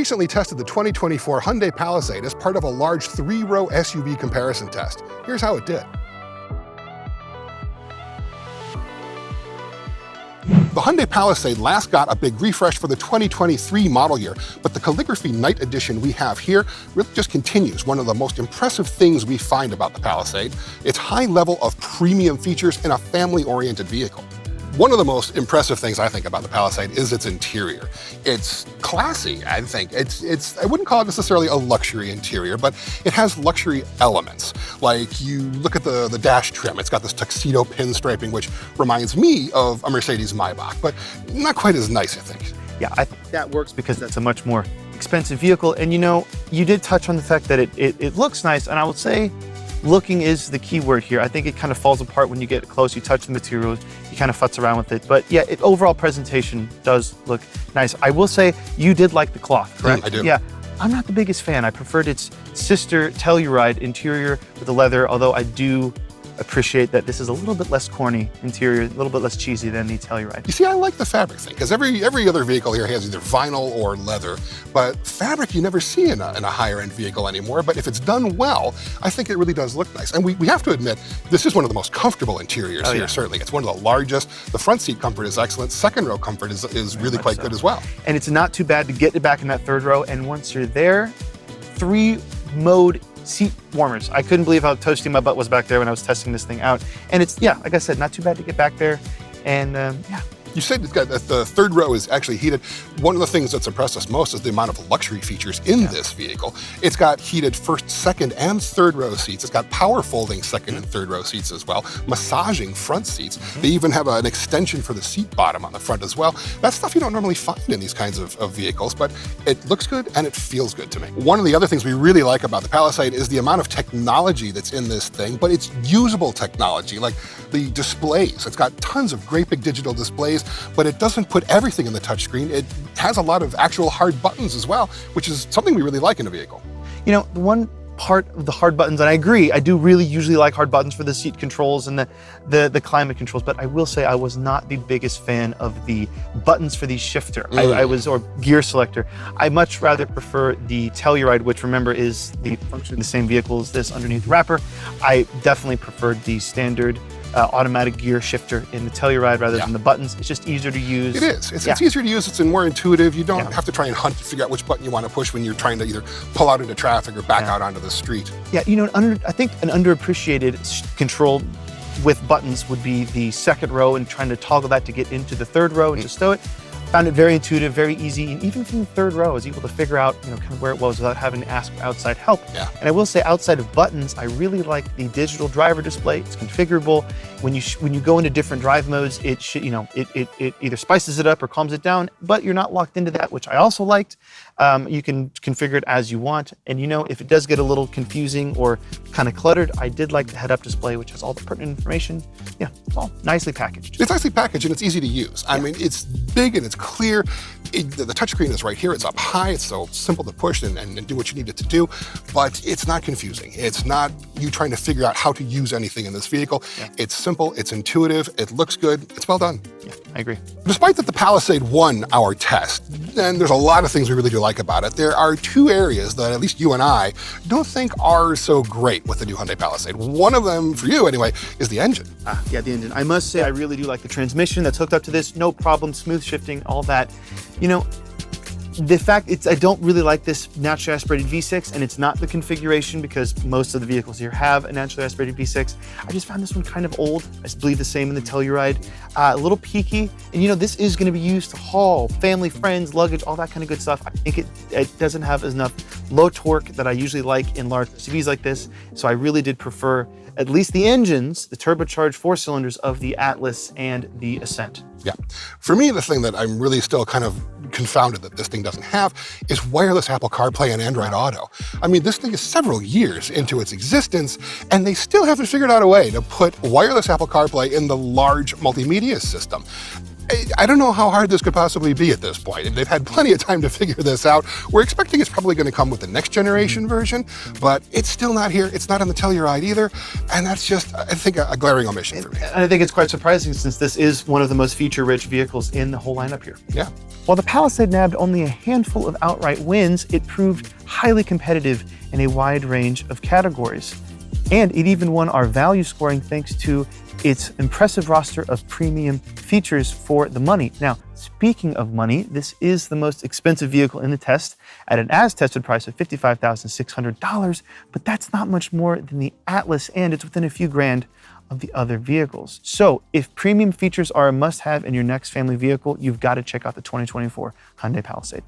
recently tested the 2024 Hyundai Palisade as part of a large 3-row SUV comparison test. Here's how it did. The Hyundai Palisade last got a big refresh for the 2023 model year, but the Calligraphy Night Edition we have here really just continues one of the most impressive things we find about the Palisade: its high level of premium features in a family-oriented vehicle. One of the most impressive things I think about the Palisade is its interior. It's classy, I think. I wouldn't call it necessarily a luxury interior, but it has luxury elements. Like, you look at the dash trim, it's got this tuxedo pinstriping, which reminds me of a Mercedes Maybach, but not quite as nice, I think. Yeah, I think that works because that's a much more expensive vehicle. And you know, you did touch on the fact that it looks nice, and I would say looking is the key word here. I think it kind of falls apart when you get close, you touch the materials, you kind of futz around with it. But yeah, overall presentation does look nice. I will say you did like the cloth, correct? I do. Yeah, I'm not the biggest fan. I preferred its sister Telluride interior with the leather, although I do appreciate that this is a little bit less corny interior, a little bit less cheesy than the Telluride. You see, I like the fabric thing, because every other vehicle here has either vinyl or leather, but fabric you never see in a higher end vehicle anymore. But if it's done well, I think it really does look nice. And we have to admit, this is one of the most comfortable interiors here, certainly. It's one of the largest. The front seat comfort is excellent. Second row comfort is really quite good as well. And it's not too bad to get it back in that third row. And once you're there, 3-mode seat warmers. I couldn't believe how toasty my butt was back there when I was testing this thing out. And it's, yeah, like I said, not too bad to get back there. And yeah. You said the third row is actually heated. One of the things that's impressed us most is the amount of luxury features in this vehicle. It's got heated first, second, and third row seats. It's got power folding second and third row seats as well, massaging front seats. They even have an extension for the seat bottom on the front as well. That's stuff you don't normally find in these kinds of vehicles, but it looks good and it feels good to me. One of the other things we really like about the Palisade is the amount of technology that's in this thing, but it's usable technology, like the displays. It's got tons of great big digital displays, but it doesn't put everything in the touchscreen. It has a lot of actual hard buttons as well, which is something we really like in a vehicle. You know, the one part of the hard buttons, and I agree, I do really usually like hard buttons for the seat controls and the climate controls, but I will say I was not the biggest fan of the buttons for the shifter. Or gear selector. I much rather prefer the Telluride, which remember is the function of the same vehicle as this underneath the wrapper. I definitely preferred the standard automatic gear shifter in the Telluride rather than the buttons. It's just easier to use. It is. It's easier to use. It's more intuitive. You don't have to try and hunt to figure out which button you want to push when you're trying to either pull out into traffic or back out onto the street. Yeah, you know, I think an underappreciated control with buttons would be the second row and trying to toggle that to get into the third row and to stow it. Found it very intuitive, very easy, and even from the third row, I was able to figure out, you know, kind of where it was without having to ask for outside help. Yeah. And I will say, outside of buttons, I really like the digital driver display. It's configurable. When you go into different drive modes, it should, you know, it either spices it up or calms it down, but you're not locked into that, which I also liked. You can configure it as you want, and you know, if it does get a little confusing or kind of cluttered, I did like the head-up display, which has all the pertinent information. Yeah, it's all nicely packaged. It's nicely packaged and it's easy to use. I mean, it's big and it's clear. The touchscreen is right here. It's up high. It's so simple to push and do what you need it to do, but it's not confusing. It's not you trying to figure out how to use anything in this vehicle. It's simple. It's intuitive. It looks good. It's well done. Yeah, I agree. Despite that the Palisade won our test, and there's a lot of things we really do like about it, there are two areas that at least you and I don't think are so great with the new Hyundai Palisade. One of them, for you anyway, is the engine. Yeah, the engine. I must say, I really do like the transmission that's hooked up to this. No problem, smooth shifting, all that. You know, the fact I don't really like this naturally aspirated V6, and it's not the configuration because most of the vehicles here have a naturally aspirated V6. I just found this one kind of old. I believe the same in the Telluride. A little peaky, and you know, this is going to be used to haul family, friends, luggage, all that kind of good stuff. I think it doesn't have enough low torque that I usually like in large SUVs like this, so I really did prefer at least the engines, the turbocharged 4 cylinders of the Atlas and the Ascent. Yeah. For me, the thing that I'm really still kind of confounded that this thing doesn't have is wireless Apple CarPlay and Android Auto. I mean, this thing is several years into its existence, and they still haven't figured out a way to put wireless Apple CarPlay in the large multimedia system. I don't know how hard this could possibly be at this point. They've had plenty of time to figure this out. We're expecting it's probably going to come with the next generation version, but it's still not here. It's not on the Telluride either. And that's just, I think, a glaring omission for me. And I think it's quite surprising since this is one of the most feature-rich vehicles in the whole lineup here. Yeah. While the Palisade nabbed only a handful of outright wins, it proved highly competitive in a wide range of categories. And it even won our value scoring thanks to its impressive roster of premium features for the money. Now, speaking of money, this is the most expensive vehicle in the test at an as-tested price of $55,600, but that's not much more than the Atlas, and it's within a few grand of the other vehicles. So if premium features are a must-have in your next family vehicle, you've got to check out the 2024 Hyundai Palisade.